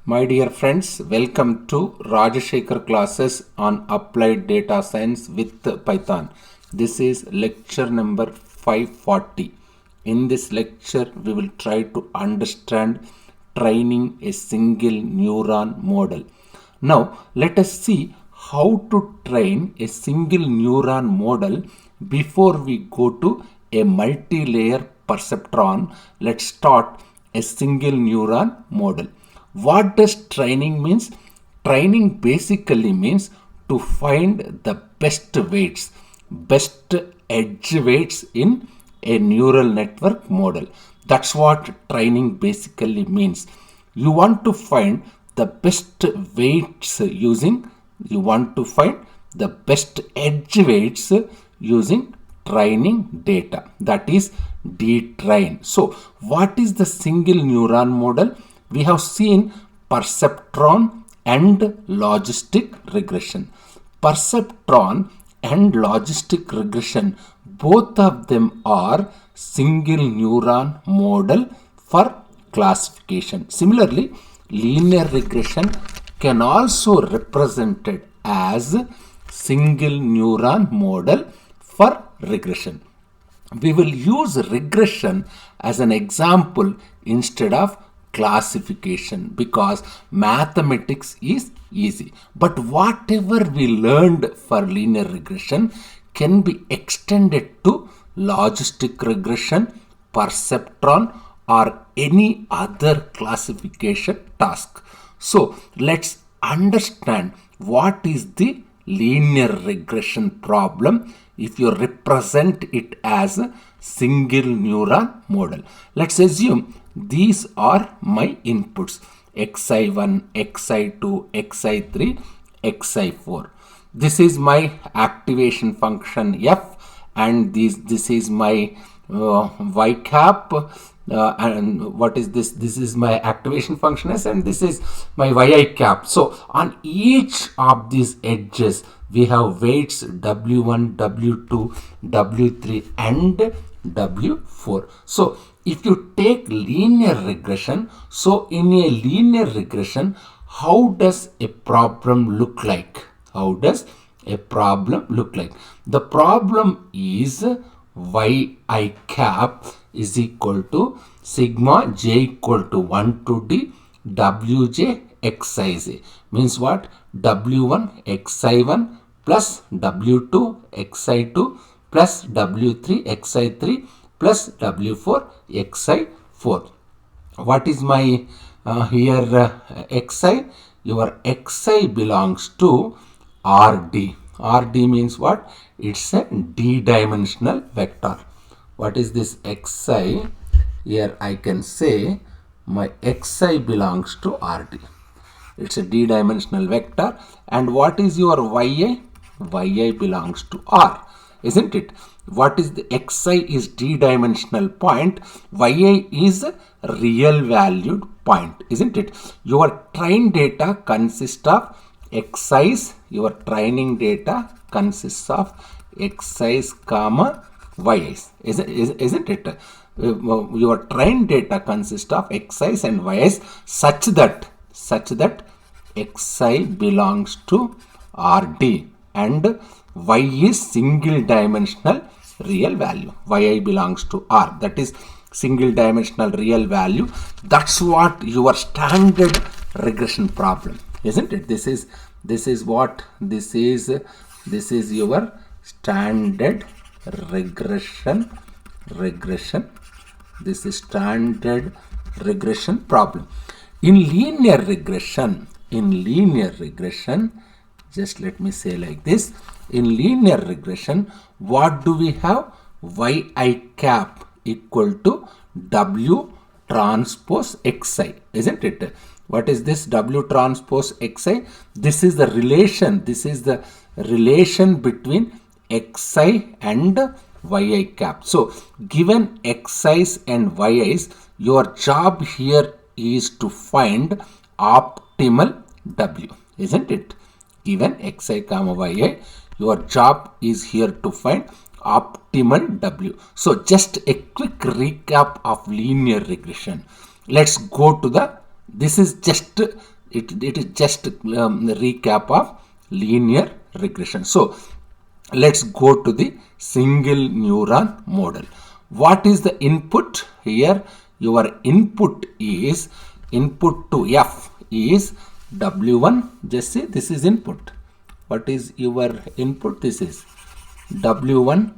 My dear friends, welcome to Rajashekhar classes on applied data science with Python. This is lecture number 540. In this lecture, we will try to understand training a single neuron model. Now, let us see how to train a single neuron model before we go to a multi-layer perceptron. Let's start a single neuron model. What does training means? Training basically means to find the best weights, best edge weights in a neural network model. That's what training basically means. You want to find the best weights you want to find the best edge weights using training data. That is detrain. So, what is the single neuron model? We have seen perceptron and logistic regression. Perceptron and logistic regression, both of them are single neuron model for classification. Similarly, linear regression can also represented as single neuron model for regression. We will use regression as an example instead of classification because mathematics is easy. But whatever we learned for linear regression can be extended to logistic regression, perceptron, or any other classification task. So let's understand what is the linear regression problem if you represent it as a single neuron model. Let's assume these are my inputs: xi1, xi2, xi3, xi4. This is my activation function f, and this is my y cap, and what is this? This is my activation function s, and this is my yi cap. So on each of these edges we have weights w1, w2, w3 and w4. So if you take linear regression, so in a linear regression, how does a problem look like? How does a problem look like? The problem is yi cap is equal to sigma j equal to 1 to d wj xij. Means what? w1 xi1 plus w2 xi2 plus w3 xi3 plus w4 xi4. What is my xi? Your xi belongs to rd. Rd means what? It's a d-dimensional vector. What is this xi? Here I can say my xi belongs to rd. It's a d-dimensional vector. And what is your yi? Yi belongs to r, isn't it? What is the xi is d-dimensional point, yi is a real valued point, isn't it? Your train data consists of xi's, your training data consists of xi's comma yi's, isn't it? Your train data consists of xi's and yi's such that xi belongs to rd and y is single dimensional real value. Yi belongs to r, that is single dimensional real value. That's what your standard regression problem, isn't it? This is what this is your standard regression. This is standard regression problem. In linear regression, just let me say like this. In linear regression, what do we have? Yi cap equal to W transpose Xi, isn't it? What is this W transpose Xi? This is the relation. This is the relation between Xi and Yi cap. So, given Xi's and Yi's, your job here is to find optimal W, isn't it? Given xi comma yi, your job is here to find optimal W. So just a quick recap of linear regression. Let's go to this is just it is just the recap of linear regression. So let's go to the single neuron model. What is the input here? Your input is, input to F is W1. Just say this is input. What is your input? This is W1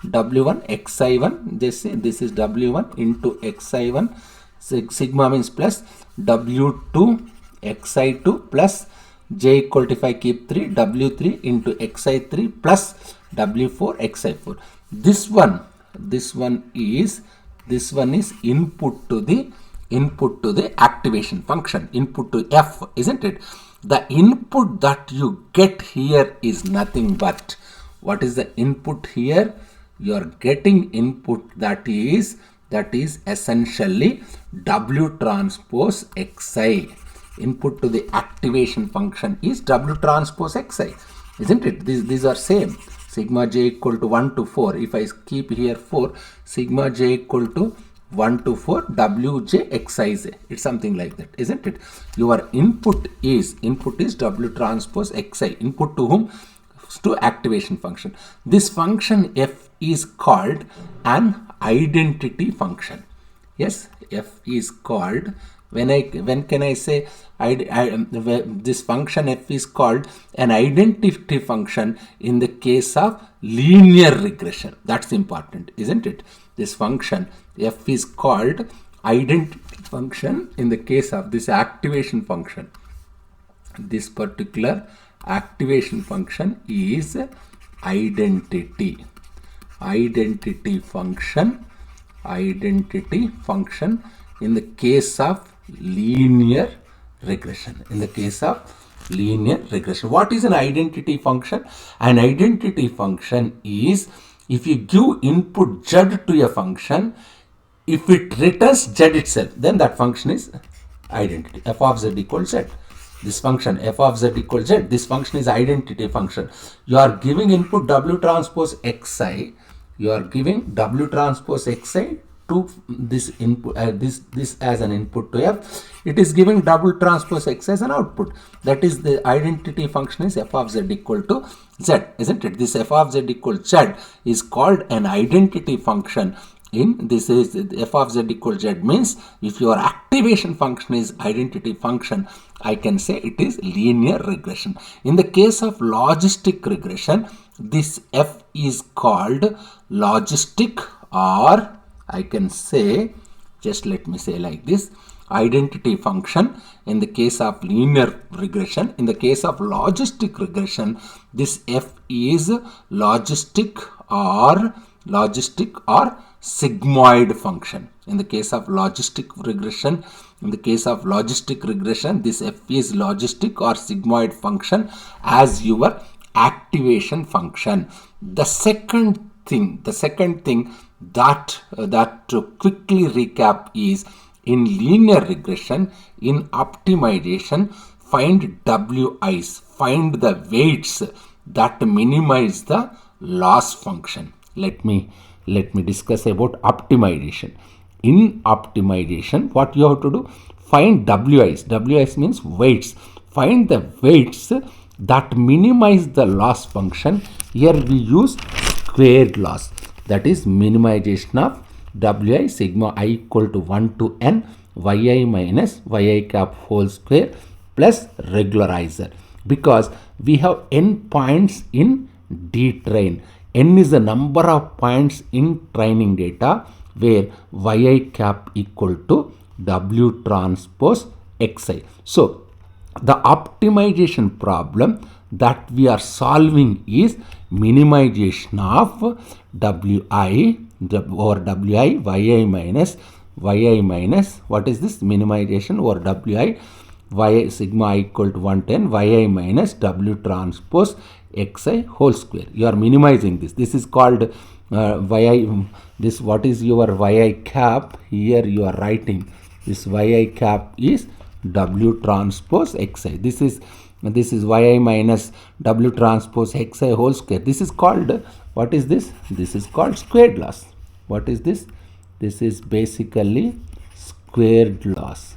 xi1. Just say this is W1 into xi1. Sigma means plus W2 xi2 plus j equal to, if I keep 3, W3 into xi3 plus W4 xi4. This one is input to the activation function, input to F, isn't it? The input that you get here is nothing but, what is the input here? You are getting input that is essentially W transpose xi. Input to the activation function is W transpose xi, isn't it? These are same. Sigma j equal to 1 to 4. If I keep here 4, sigma j equal to 1 to 4 wj xij. It's something like that, isn't it? Your input is W transpose xi. Input to whom? To activation function. This function f is called an identity function. Yes, f is called, when can I say this function f is called an identity function in the case of linear regression. That's important, isn't it? This function f is called identity function in the case of this activation function. This particular activation function is identity function in the case of linear regression. What is an identity function? An identity function is, if you give input z to a function, if it returns z itself, then that function is identity. F of z equals z. This function f of z equals z, this function is identity function. You are giving input W transpose xi. You are giving W transpose xi to this input, this as an input to f. It is giving W transpose x as an output. That is, the identity function is f of z equal to z, isn't it? This f of z equal z is called an identity function. In this is f of z equal z means if your activation function is identity function, I can say it is linear regression. In the case of logistic regression, this f is called logistic, or I can say, just let me say like this, identity function in the case of linear regression. In the case of logistic regression, this f is logistic or sigmoid function. In the case of logistic regression, this f is logistic or sigmoid function as your activation function. The second thing that to quickly recap is, in linear regression, in optimization, find wi's, find the weights that minimize the loss function. Let me discuss about optimization. In optimization, what you have to do? Find wi's. Wi's means weights. Find the weights that minimize the loss function. Here we use squared loss. That is minimization of wi sigma I equal to 1 to n yi minus yi cap whole square plus regularizer. Because we have n points in D train. N is the number of points in training data where yi cap equal to W transpose xi. So the optimization problem that we are solving is minimization of wi over wi yi minus what is this minimization over wi y sigma I equal to 110 yi minus W transpose xi whole square. You are minimizing this. This is called yi. This, what is your yi cap? Here you are writing this yi cap is W transpose xi. This is yi minus W transpose xi whole square. This is called, what is this? This is called squared loss. What is this? This is basically squared loss.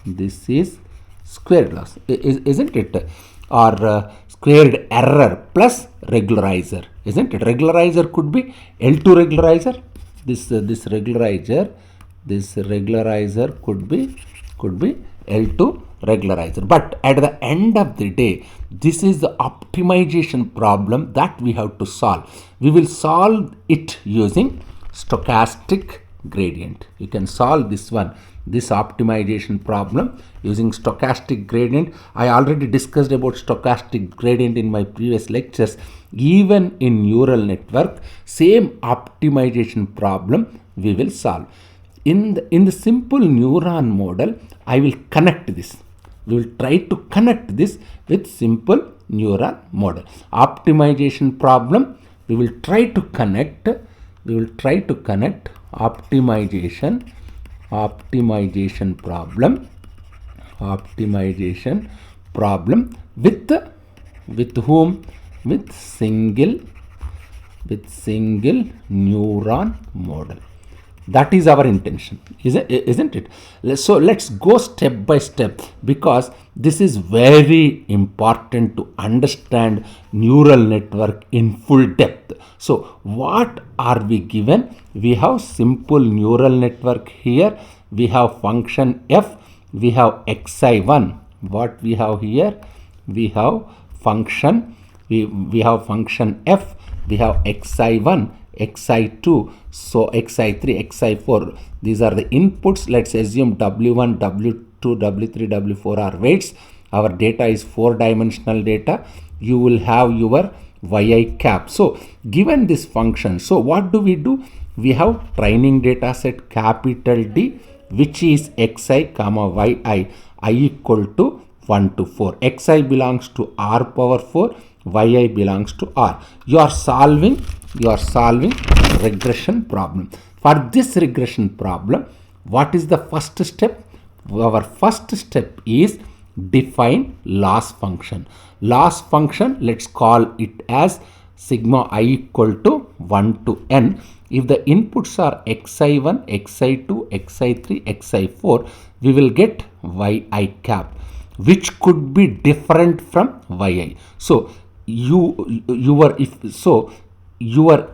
This is squared loss, isn't it? Or squared error plus regularizer, isn't it? Regularizer could be L2 regularizer. This regularizer could be L2 regularizer. But at the end of the day, this is the optimization problem that we have to solve. We will solve it using stochastic gradient. You can solve this optimization problem using stochastic gradient. I already discussed about stochastic gradient in my previous lectures. Even in neural network, same optimization problem we will solve. In the simple neuron model, I will connect this. We will try to connect this with simple neuron model. Optimization problem, we will try to connect optimization problem with whom? With single neuron model. That is our intention, isn't it? So let's go step by step, because this is very important to understand neural network in full depth. So what are we given? We have simple neural network here. We have function f. We have xi1. What we have here? We have function. We have function f. We have xi1, xi2, so xi3, xi4. These are the inputs. Let's assume w1, w2, w3, w4 are weights. Our data is 4-dimensional data. You will have your yi cap. So given this function, so what do? We have training data set capital D, which is xi comma yi, I equal to 1 to 4. Xi belongs to r power 4, yi belongs to r. You are solving regression problem. For this regression problem, what is the first step? Our first step is define loss function. Loss function, let's call it as sigma I equal to 1 to n. If the inputs are xi1, xi2, xi3, xi4, we will get yi cap, which could be different from yi. So your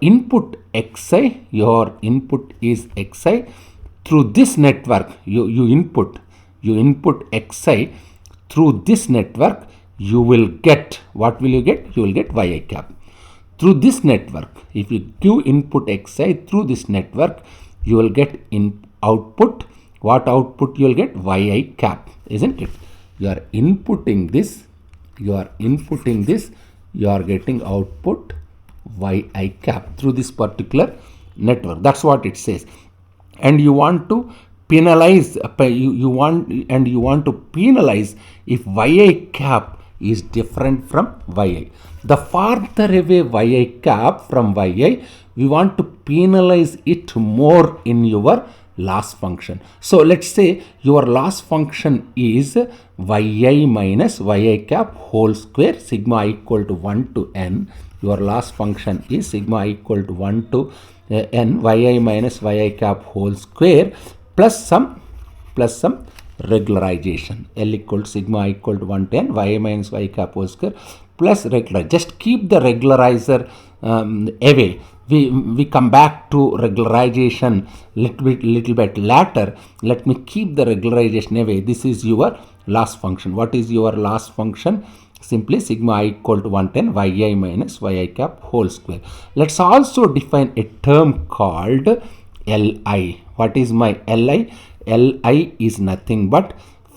input xi, your input is xi. Through this network, you input xi. Through this network, you will get, what will you get? You will get yi cap. Through this network, if you give input xi through this network, you will get in output. What output you will get? Yi cap, isn't it? You are inputting this, you are getting output yi cap through this particular network. That's what it says. And you want to penalize, you want to penalize if yi cap is different from yi. The farther away yi cap from yi, we want to penalize it more in your loss function. So let's say your loss function is yi minus yi cap whole square, sigma I equal to 1 to n. Your loss function is sigma I equal to 1 to n, yi minus yi cap whole square plus some regularization. L equal to sigma I equal to 1 to n, yi minus yi cap whole square plus regularizer. Just keep the regularizer away. We come back to regularization little bit later. Let me keep the regularization away. This is your loss function. What is your loss function? Simply sigma I equal to 110 yi minus yi cap whole square. Let's also define a term called Li. What is my Li? Li is nothing but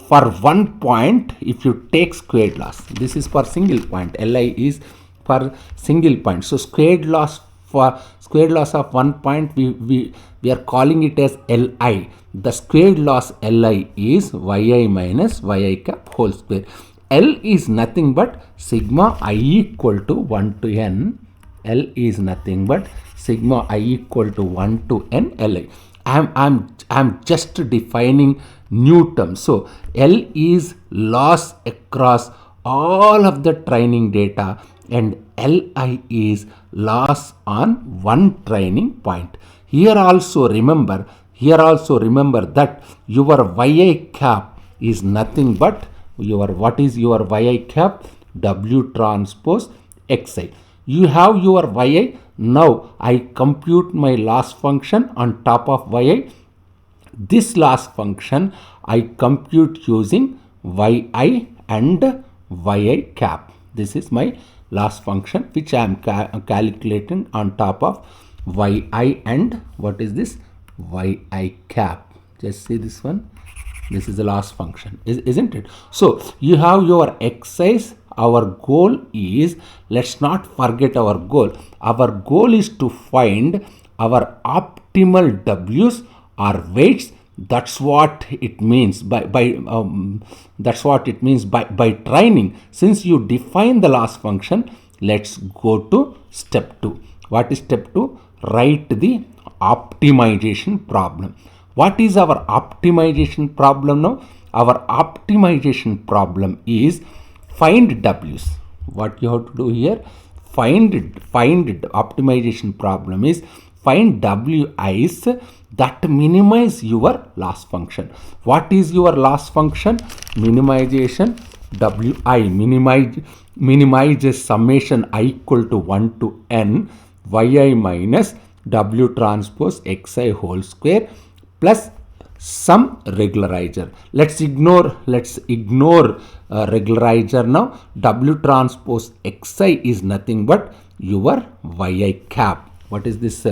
for one point, if you take squared loss. This is for single point. Li is for single point. So squared loss, for squared loss of 1 point, we are calling it as Li. The squared loss Li is yi minus yi cap whole square. L is nothing but sigma I equal to 1 to n. L is nothing but sigma I equal to 1 to n Li. I'm just defining new terms. So L is loss across all of the training data, and Li is loss on one training point. Here also remember that your yi cap is nothing but what is your yi cap? W transpose xi. You have your yi. Now I compute my loss function on top of yi. This loss function I compute using yi and yi cap. This is my loss function which I am calculating on top of yi and what is this? Yi cap. Just see this one. This is the loss function, isn't it? So you have your x's. Our goal is, let's not forget our goal. Our goal is to find our optimal w's or weights. That's what it means by training. Since you define the loss function, let's go to step 2. What is step 2? Write the optimization problem. What is our optimization problem now? Our optimization problem is find w's. What you have to do here? Find optimization problem is find wi's that minimize your loss function. What is your loss function? Minimization wi minimizes summation I equal to 1 to n yi minus w transpose xi whole square plus some regularizer. Let's ignore regularizer now. W transpose xi is nothing but your yi cap. What is this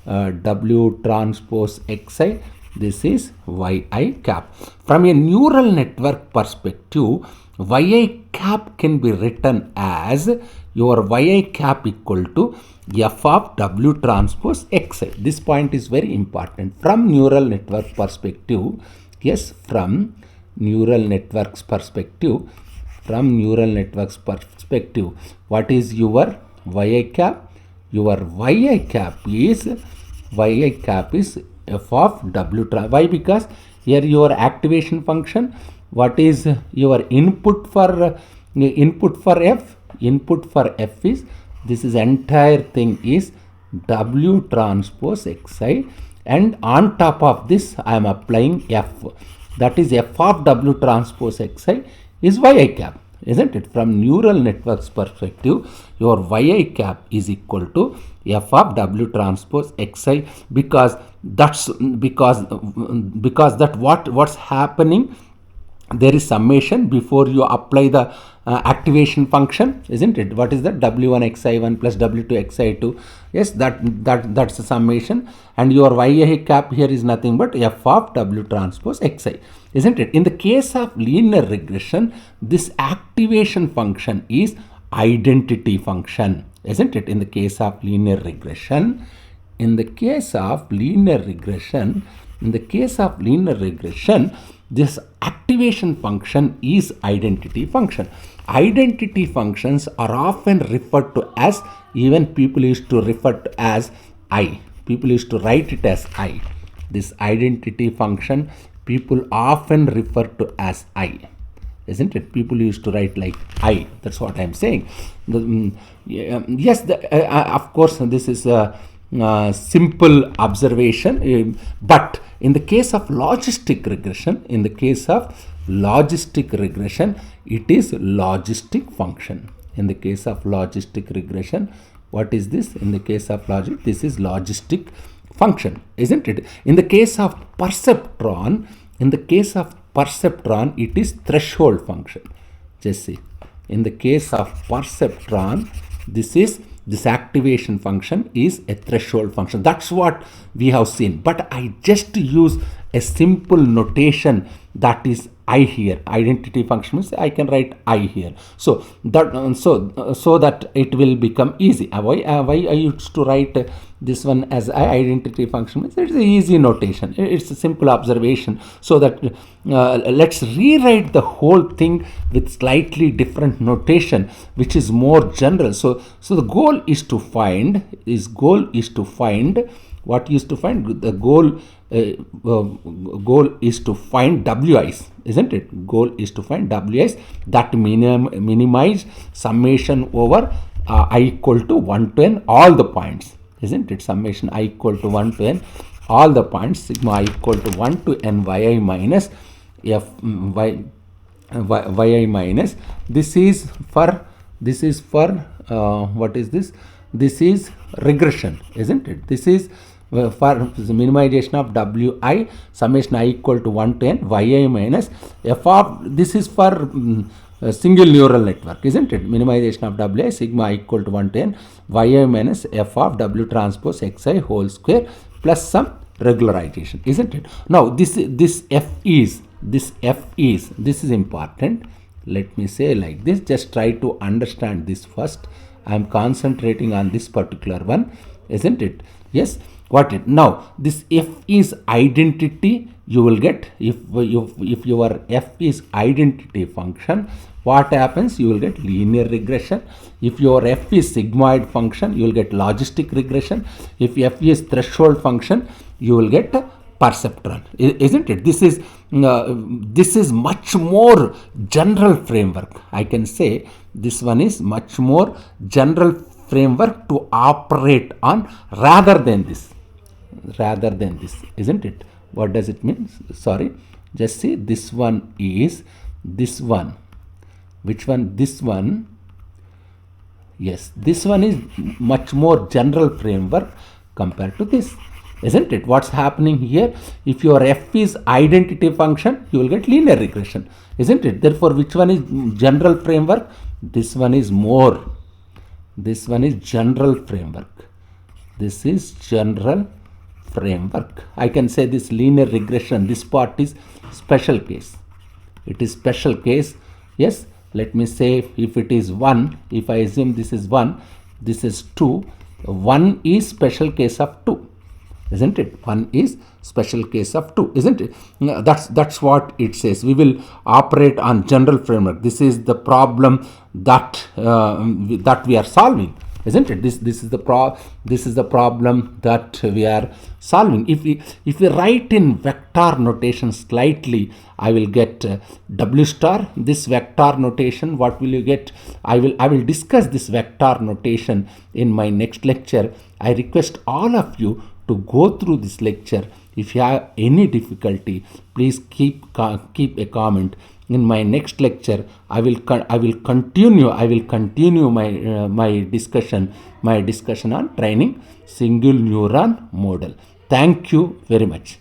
W transpose xi? This is yi cap. From a neural network perspective, yi cap can be written as your yi cap equal to f of W transpose xi. This point is very important. From neural network perspective, yes, from neural networks perspective, what is your yi cap? Your yi cap is f of w transpose. Why? Because here your activation function. What is your input for f? Input for f is, this is entire thing is w transpose xi, and on top of this I am applying f. That is f of w transpose xi is yi cap. Isn't it? From neural networks perspective, your yi cap is equal to f of w transpose xi, because what's happening, there is summation before you apply the activation function, isn't it? What is that? W1 xi1 plus W2 xi2. Yes, that's the summation, and your yi cap here is nothing but f of W transpose xi, isn't it? In the case of linear regression, this activation function is identity function, isn't it? In the case of linear regression, this activation function is identity function. Identity functions are often referred to as, even people used to refer to as I. People used to write it as I. This identity function people often refer to as I, isn't it? People used to write like I. That's what I'm saying. Yes, of course, this is a simple observation, but in the case of logistic regression, it is logistic function. In the case of logistic regression, what is this? In the case of logic, this is logistic function, isn't it? In the case of perceptron, it is threshold function. Just see. In the case of perceptron, this activation function is a threshold function. That's what we have seen. But I just use a simple notation, that is I here. Identity function means I can write I here. So that it will become easy. Why I used to write this one as identity function means it's an easy notation. It's a simple observation. So that let's rewrite the whole thing with slightly different notation, which is more general. So the goal is to find what is to find. The goal is to find wi's, isn't it? Goal is to find wi's that minimize summation over I equal to 1 to n all the points, isn't it? Summation I equal to 1 to n all the points, sigma I equal to 1 to n yi minus f y yi minus, this is for what is this? This is regression, isn't it? This is for the minimization of wi summation I equal to 1 to n yi minus f of, this is for a single neural network, isn't it? Minimization of wi sigma I equal to 1 to n yi minus f of w transpose xi whole square plus some regularization, isn't it? Now this f is this is important. Let me say like this, just try to understand this first. I am concentrating on this particular one, isn't it? Yes, got it. Now this f is identity, you will get, if your f is identity function, what happens? You will get linear regression. If your f is sigmoid function, you will get logistic regression. If f is threshold function, you will get perceptron, isn't it? This is much more general framework. I can say this one is much more general framework to operate on rather than this, isn't it? What does it mean? Sorry, just see, this one is this one. Which one? This one. Yes, this one is much more general framework compared to this, isn't it? What's happening here? If your f is identity function, you will get linear regression, isn't it? Therefore, which one is general framework? This one is more. This one is general framework. This is general framework. I can say this linear regression, this part is special case. It is special case. Yes, let me say if it is 1, if I assume this is 1, this is 2, 1 is special case of 2, isn't it? 1 is special case of 2, isn't it? That's what it says. We will operate on general framework. This is the problem that that we are solving, isn't it? This is the problem that we are solving. If we write in vector notation slightly, I will get w star. This vector notation, what will you get? I will discuss this vector notation in my next lecture. I request all of you to go through this lecture. If you have any difficulty, please keep a comment. In my next lecture, I will continue my discussion on training single neuron model. Thank you very much.